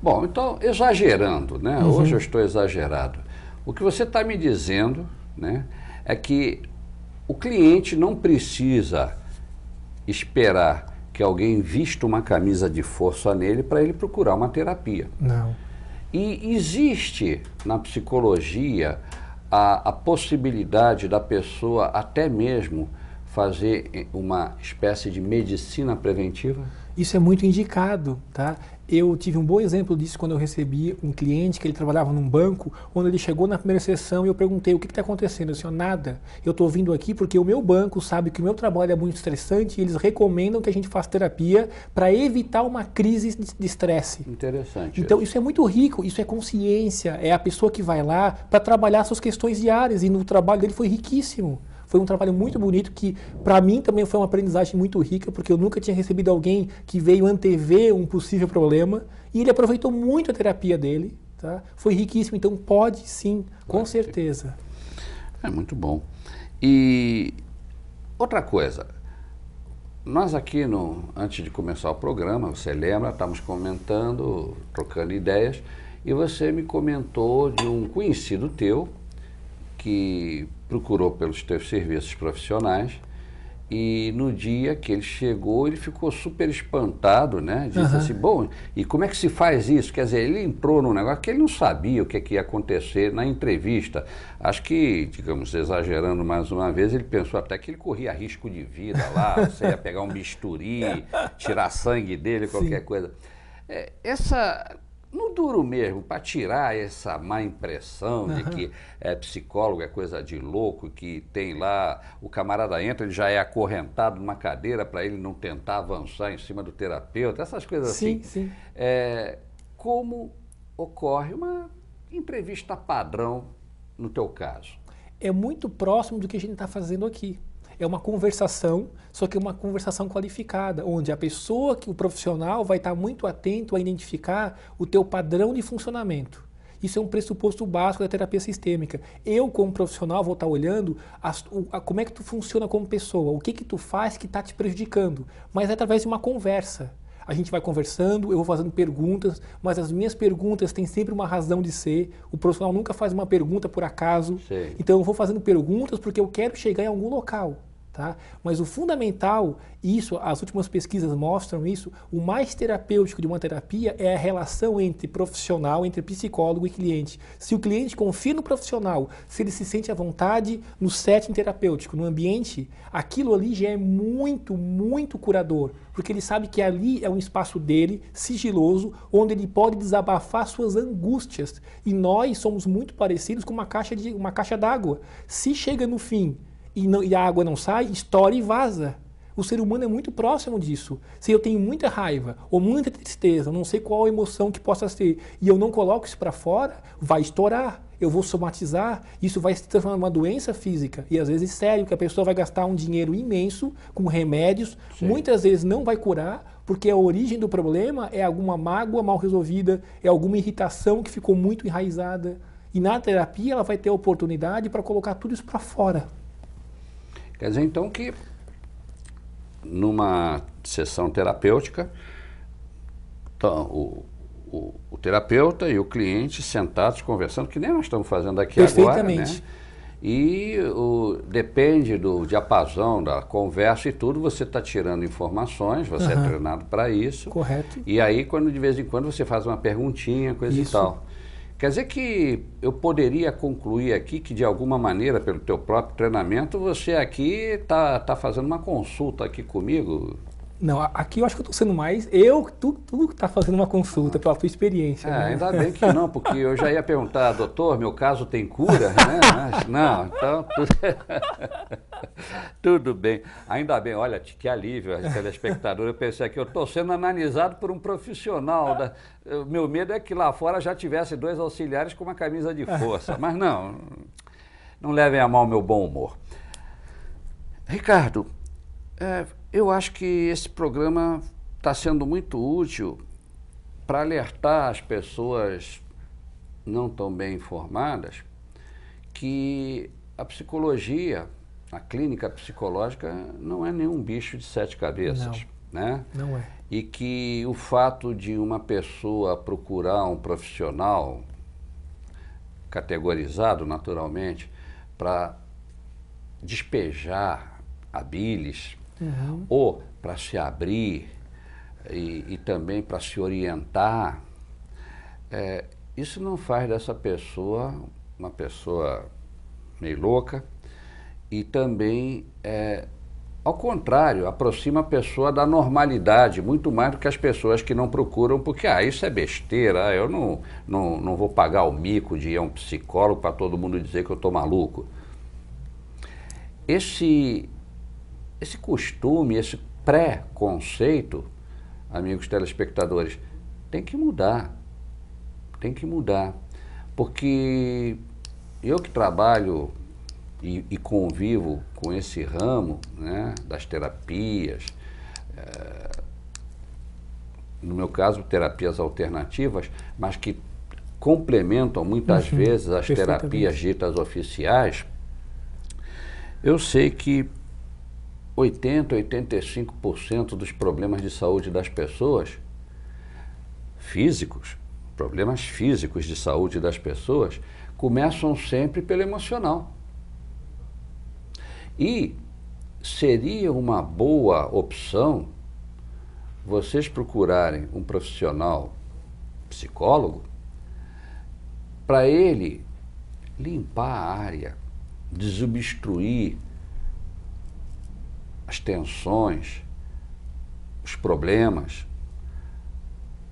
Bom, então, exagerando, né? Hoje eu estou exagerado. O que você está me dizendo, né, é que o cliente não precisa esperar que alguém vista uma camisa de força nele para ele procurar uma terapia. Não. E existe na psicologia a possibilidade da pessoa até mesmo fazer uma espécie de medicina preventiva? Isso é muito indicado, tá? Eu tive um bom exemplo disso quando eu recebi um cliente que ele trabalhava num banco, onde ele chegou na primeira sessão e eu perguntei, o que está acontecendo? Ele disse, nada, eu estou vindo aqui porque o meu banco sabe que o meu trabalho é muito estressante e eles recomendam que a gente faça terapia para evitar uma crise de estresse. Interessante. Então isso é muito rico, isso é consciência, é a pessoa que vai lá para trabalhar suas questões diárias e no trabalho dele foi riquíssimo. Foi um trabalho muito bonito que, para mim, também foi uma aprendizagem muito rica, porque eu nunca tinha recebido alguém que veio antever um possível problema e ele aproveitou muito a terapia dele, tá? Foi riquíssimo, então pode sim, com certeza. É muito bom. E outra coisa, nós aqui, antes de começar o programa, você lembra, estávamos comentando, trocando ideias, e você me comentou de um conhecido teu que procurou pelos teus serviços profissionais e no dia que ele chegou ele ficou super espantado, né? Disse assim, bom, e como é que se faz isso? Quer dizer, ele entrou num negócio que ele não sabia o que ia acontecer na entrevista. Acho que, digamos, exagerando mais uma vez, ele pensou até que ele corria risco de vida lá, você ia pegar um bisturi, tirar sangue dele, qualquer coisa. No duro mesmo, para tirar essa má impressão de que psicólogo é coisa de louco, que tem lá, o camarada entra, ele já é acorrentado numa cadeira para ele não tentar avançar em cima do terapeuta, essas coisas assim. Sim. Como ocorre uma entrevista padrão no teu caso? É muito próximo do que a gente está fazendo aqui. É uma conversação, só que uma conversação qualificada, onde a pessoa, o profissional, vai estar muito atento a identificar o teu padrão de funcionamento. Isso é um pressuposto básico da terapia sistêmica. Eu, como profissional, vou estar olhando como é que tu funciona como pessoa, o que tu faz que está te prejudicando, mas é através de uma conversa. A gente vai conversando, eu vou fazendo perguntas, mas as minhas perguntas têm sempre uma razão de ser. O profissional nunca faz uma pergunta por acaso. Sim. Então eu vou fazendo perguntas porque eu quero chegar em algum local. Tá? Mas o fundamental, isso, as últimas pesquisas mostram isso, o mais terapêutico de uma terapia é a relação entre profissional, entre psicólogo e cliente. Se o cliente confia no profissional, se ele se sente à vontade no setting terapêutico, no ambiente, aquilo ali já é muito, muito curador, porque ele sabe que ali é um espaço dele, sigiloso, onde ele pode desabafar suas angústias. E nós somos muito parecidos com uma caixa d'água. Se chega no fim e a água não sai, estoura e vaza. O ser humano é muito próximo disso. Se eu tenho muita raiva ou muita tristeza, não sei qual emoção que possa ser, e eu não coloco isso para fora, vai estourar. Eu vou somatizar, isso vai se transformar numa doença física. E às vezes sério, que a pessoa vai gastar um dinheiro imenso com remédios, muitas vezes não vai curar, porque a origem do problema é alguma mágoa mal resolvida, é alguma irritação que ficou muito enraizada. E na terapia ela vai ter a oportunidade para colocar tudo isso para fora. Quer dizer, então, que numa sessão terapêutica, então, o terapeuta e o cliente sentados conversando, que nem nós estamos fazendo aqui agora, né? E depende do diapasão da conversa e tudo, você está tirando informações, você é treinado para isso. Correto. E aí, de vez em quando, você faz uma perguntinha, coisa e tal. Quer dizer que eu poderia concluir aqui que, de alguma maneira, pelo teu próprio treinamento, você aqui está fazendo uma consulta aqui comigo? Não, aqui eu acho que eu estou sendo mais... Tu está fazendo uma consulta pela tua experiência. Né? Ainda bem que não, porque eu já ia perguntar, doutor, meu caso tem cura? Né? Mas, não, então... Tudo bem. Ainda bem, olha, que alívio, telespectador. Eu pensei que eu estou sendo analisado por um profissional. Meu medo é que lá fora já tivesse 2 auxiliares com uma camisa de força. Mas não levem a mal o meu bom humor. Ricardo, eu acho que esse programa está sendo muito útil para alertar as pessoas não tão bem informadas que a psicologia, a clínica psicológica não é nenhum bicho de 7 cabeças. Né? Não é. E que o fato de uma pessoa procurar um profissional categorizado naturalmente para despejar a bilis, ou para se abrir e também para se orientar, isso não faz dessa pessoa uma pessoa meio louca, e também, ao contrário, aproxima a pessoa da normalidade, muito mais do que as pessoas que não procuram, porque isso é besteira, eu não vou pagar o mico de ir a um psicólogo para todo mundo dizer que eu estou maluco. Esse costume, esse pré-conceito, amigos telespectadores, tem que mudar, porque eu que trabalho e convivo com esse ramo, né, das terapias, no meu caso terapias alternativas, mas que complementam muitas vezes as terapias ditas oficiais, eu sei que 80, 85% dos problemas de saúde das pessoas, problemas físicos de saúde das pessoas, começam sempre pelo emocional. E seria uma boa opção vocês procurarem um profissional psicólogo para ele limpar a área, desobstruir as tensões, os problemas,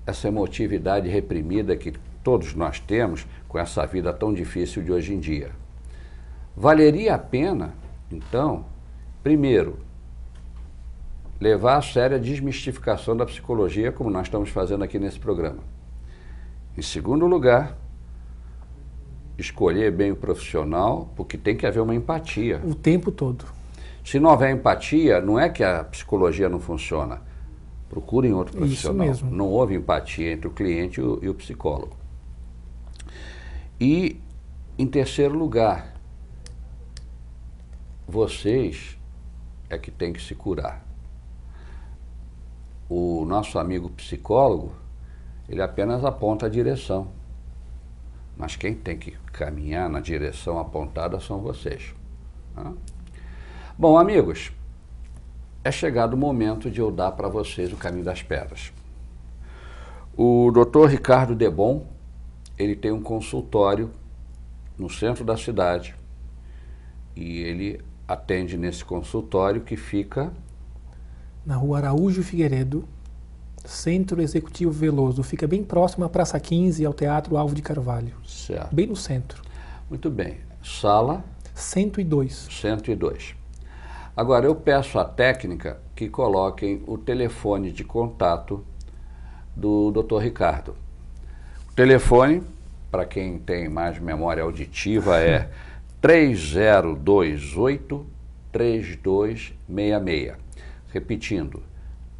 essa emotividade reprimida que todos nós temos com essa vida tão difícil de hoje em dia. Valeria a pena, então, primeiro, levar a sério a desmistificação da psicologia, como nós estamos fazendo aqui nesse programa. Em segundo lugar, escolher bem o profissional, porque tem que haver uma empatia. O tempo todo. Se não houver empatia, não é que a psicologia não funciona. Procurem outro profissional. Isso mesmo. Não houve empatia entre o cliente e o psicólogo. E, em terceiro lugar, vocês é que têm que se curar. O nosso amigo psicólogo, ele apenas aponta a direção. Mas quem tem que caminhar na direção apontada são vocês. Tá? Bom, amigos, é chegado o momento de eu dar para vocês o caminho das pedras. O Dr. Ricardo Debon, ele tem um consultório no centro da cidade e ele atende nesse consultório que fica na Rua Araújo Figueiredo, Centro Executivo Veloso. Fica bem próximo à Praça 15 e ao Teatro Alvo de Carvalho. Certo. Bem no centro. Muito bem. Sala? 102. 102. Agora, eu peço à técnica que coloquem o telefone de contato do Dr. Ricardo. O telefone, para quem tem mais memória auditiva, é 3028-3266. Repetindo,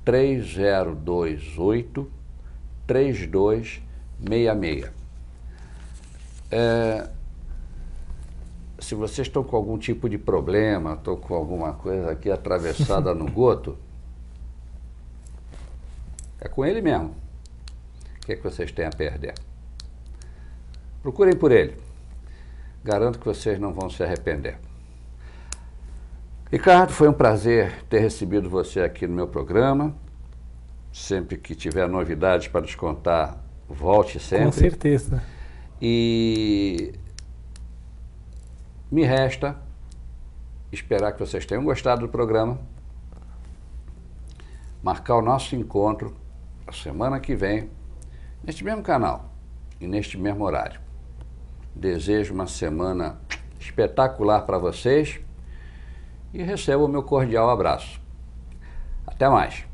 3028-3266. Se vocês estão com algum tipo de problema, estão com alguma coisa aqui atravessada no goto, é com ele mesmo. O que é que vocês têm a perder? Procurem por ele. Garanto que vocês não vão se arrepender. Ricardo, foi um prazer ter recebido você aqui no meu programa. Sempre que tiver novidades para nos contar, volte sempre. Com certeza. E me resta esperar que vocês tenham gostado do programa, marcar o nosso encontro a semana que vem, neste mesmo canal e neste mesmo horário. Desejo uma semana espetacular para vocês e recebo o meu cordial abraço. Até mais.